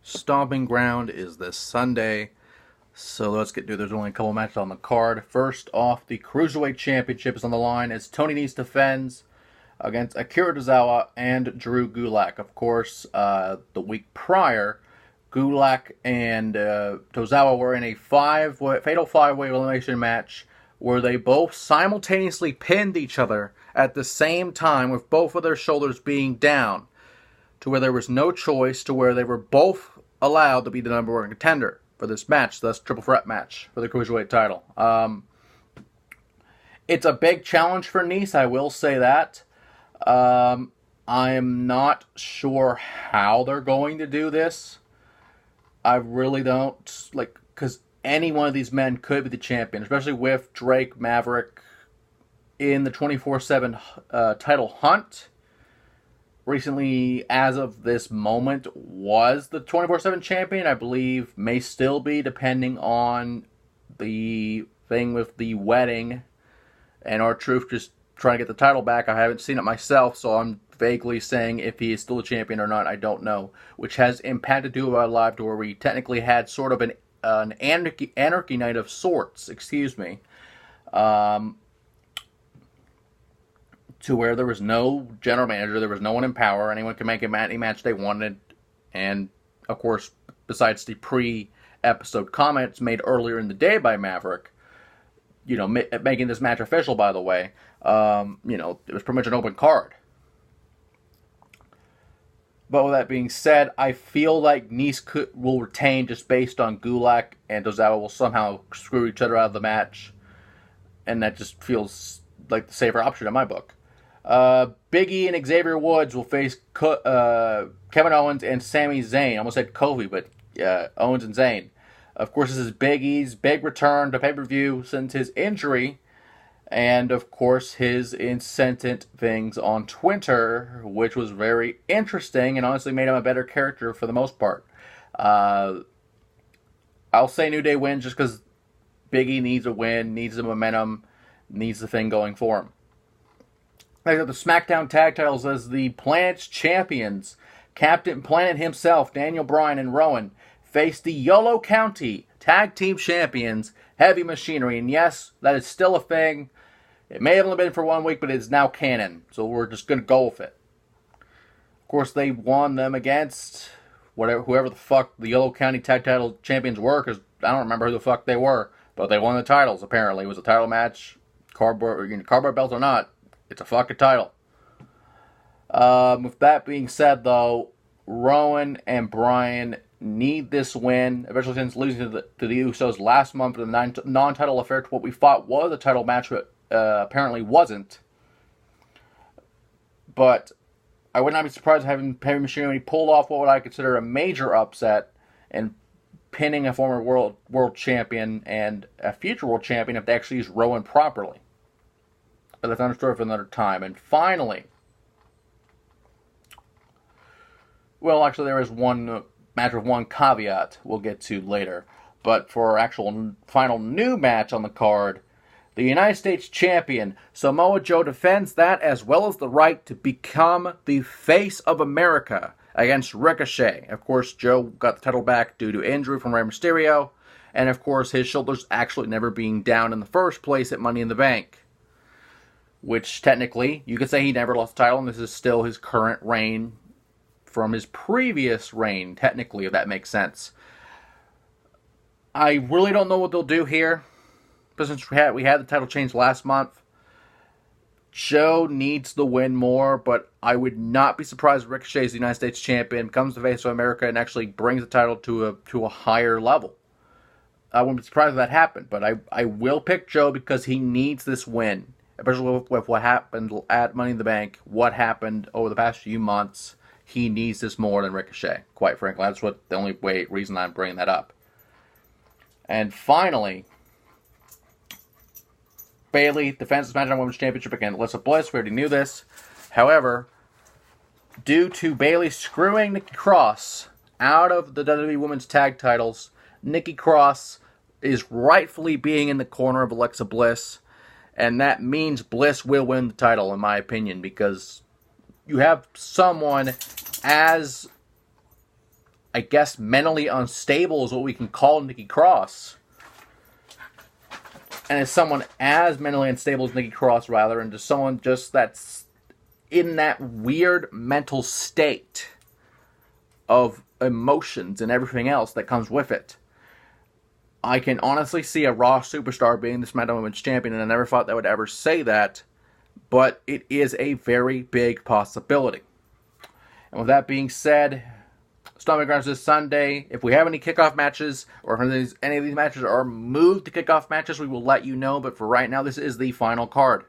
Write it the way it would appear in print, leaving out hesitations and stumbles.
Stomping Ground is this Sunday, so let's get to it. There's only a couple matches on the card. First off, the Cruiserweight Championship is on the line as Tony Nese defends against Akira Tozawa and Drew Gulak. Of course, the week prior, Gulak and Tozawa were in a fatal five-way elimination match where they both simultaneously pinned each other at the same time with both of their shoulders being down, to where there was no choice, to where they were both allowed to be the number one contender for this match, thus triple threat match for the Cruiserweight title. It's a big challenge for Nese, I will say that. I am not sure how they're going to do this. I really don't, because any one of these men could be the champion, especially with Drake Maverick in the 24/7 title hunt. Recently, as of this moment, was the 24/7 champion. I believe may still be, depending on the thing with the wedding and R-Truth just trying to get the title back. I haven't seen it myself, so I'm vaguely saying if he is still a champion or not, I don't know. Which has impacted Do About Live to where we technically had sort of an anarchy night of sorts, to where there was no general manager, there was no one in power, anyone could make any match they wanted, and of course, besides the pre-episode comments made earlier in the day by Maverick, making this match official, by the way, it was pretty much an open card. But with that being said, I feel like Nese will retain just based on Gulak and Tozawa will somehow screw each other out of the match, and that just feels like the safer option in my book. Big E and Xavier Woods will face Kevin Owens and Sami Zayn. I almost said Kofi, but Owens and Zayn. Of course, this is Big E's big return to pay-per-view since his injury, and of course his incessant things on Twitter, which was very interesting and honestly made him a better character for the most part. I'll say New Day wins just because Big E needs a win, needs the momentum, needs the thing going for him. They got the SmackDown Tag Titles as the Planet's champions. Captain Planet himself, Daniel Bryan and Rowan, face the Yolo County Tag Team Champions, Heavy Machinery. And yes, that is still a thing. It may have only been for 1 week, but it's now canon. So we're just going to go with it. Of course, they won them against whoever the fuck the Yolo County Tag Title Champions were, because I don't remember who the fuck they were. But they won the titles, apparently. It was a title match, cardboard belts or not. It's a fucking title. With that being said, though, Rowan and Bryan need this win, especially since losing to the Usos last month in the non-title affair to what we thought was a title match, but apparently wasn't. But I would not be surprised having Heavy Machinery pulled off what I consider a major upset and pinning a former world champion and a future world champion if they actually use Rowan properly. But that's another story for another time. And finally, well, actually, there is one match with one caveat we'll get to later. But for our actual final new match on the card, the United States Champion, Samoa Joe, defends that as well as the right to become the face of America against Ricochet. Of course, Joe got the title back due to injury from Rey Mysterio. And of course, his shoulders actually never being down in the first place at Money in the Bank. Which, technically, you could say he never lost the title, and this is still his current reign from his previous reign, technically, if that makes sense. I really don't know what they'll do here, but since we had the title change last month, Joe needs the win more, but I would not be surprised if Ricochet is the United States Champion, becomes the face of America, and actually brings the title to a higher level. I wouldn't be surprised if that happened, but I will pick Joe because he needs this win. Especially with what happened at Money in the Bank, what happened over the past few months, he needs this more than Ricochet. Quite frankly, that's the only reason I'm bringing that up. And finally, Bayley defends the SmackDown Women's Championship against Alexa Bliss. We already knew this. However, due to Bayley screwing Nikki Cross out of the WWE Women's Tag Titles, Nikki Cross is rightfully being in the corner of Alexa Bliss. And that means Bliss will win the title, in my opinion, because you have someone as I guess, mentally unstable is what we can call Nikki Cross. And as someone as mentally unstable as Nikki Cross, rather, and just someone just that's in that weird mental state of emotions and everything else that comes with it, I can honestly see a Raw superstar being the SmackDown Women's Champion, and I never thought that I would ever say that, but it is a very big possibility. And with that being said, Stomping Grounds this Sunday. If we have any kickoff matches, or if any of these matches are moved to kickoff matches, we will let you know, but for right now, this is the final card.